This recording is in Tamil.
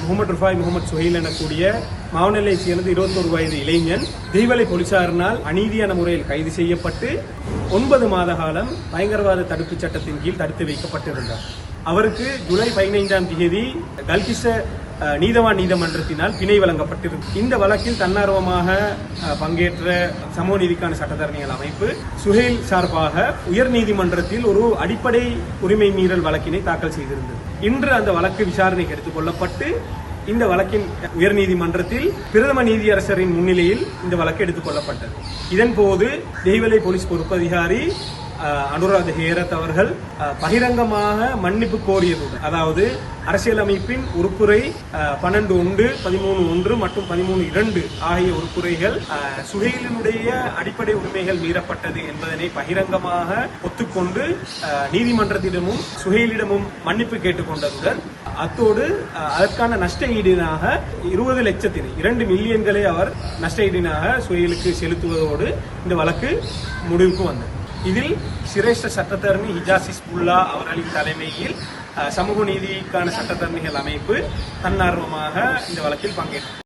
முகமது ருஃபாய் முகமது சுஹைல் எனக்கூடிய மாவனல்லையைச் சேர்ந்த 21 வயது இளைஞன் தீவலை போலீசாரினால் அநீதியான முறையில் கைது செய்யப்பட்டு 9 மாத காலம் பயங்கரவாத தடுப்புச் சட்டத்தின் கீழ் தடுத்து வைக்கப்பட்டிருந்தார். அவருக்கு ஜூலை 15ஆம் தேதி கல்கிஸ்ட நீதவான் நீதிமன்றத்தினால் பிணை வழங்கப்பட்டிருந்தது. இந்த வழக்கில் தன்னார்வமாக பங்கேற்ற சமூக நீதிக்கான சட்டத்தரணிகள் அமைப்பு சுஹைல் சார்பாக உயர் நீதிமன்றத்தில் ஒரு அடிப்படை உரிமை மீறல் வழக்கினை தாக்கல் செய்திருந்தது. இன்று அந்த வழக்கு விசாரணைக்கு எடுத்துக் கொள்ளப்பட்டு இந்த வழக்கின் உயர்நீதிமன்றத்தில் பிரதம நீதியரசரின் முன்னிலையில் இந்த வழக்கு எடுத்துக் கொள்ளப்பட்டது. இதன் போது தெய்வலை போலீஸ் பொறுப்பதிகாரி அனுராத ஹேரத் அவர்கள் பகிரங்கமாக மன்னிப்பு கோரியதுடன், அதாவது அரசியலமைப்பின் உறுப்புரை 12(1), 13(1) மற்றும் 13(2) ஆகிய உறுப்புரைகள் சுஹைலினுடைய அடிப்படை உரிமைகள் மீறப்பட்டது என்பதனை பகிரங்கமாக ஒத்துக்கொண்டு நீதிமன்றத்திடமும் சுஹைலிடமும் மன்னிப்பு கேட்டுக்கொண்டதுடன், அத்தோடு அதற்கான நஷ்ட ஈடினாக 20 லட்சத்தினை 2 மில்லியன்களை அவர் நஷ்ட ஈடினாக சுஹைலுக்கு செலுத்துவதோடு இந்த வழக்கு முடிவுக்கு வந்தது. இதில் சிரேஷ்ட சட்டத்தரணி ஹிஜாஸ் ஹிஸ்புல்லா அவர்களின் தலைமையில் சமூக நீதிக்கான சட்டத்தரணிகள் அமைப்பு தன்னார்வமாக இந்த வழக்கில் பங்கேற்றார்.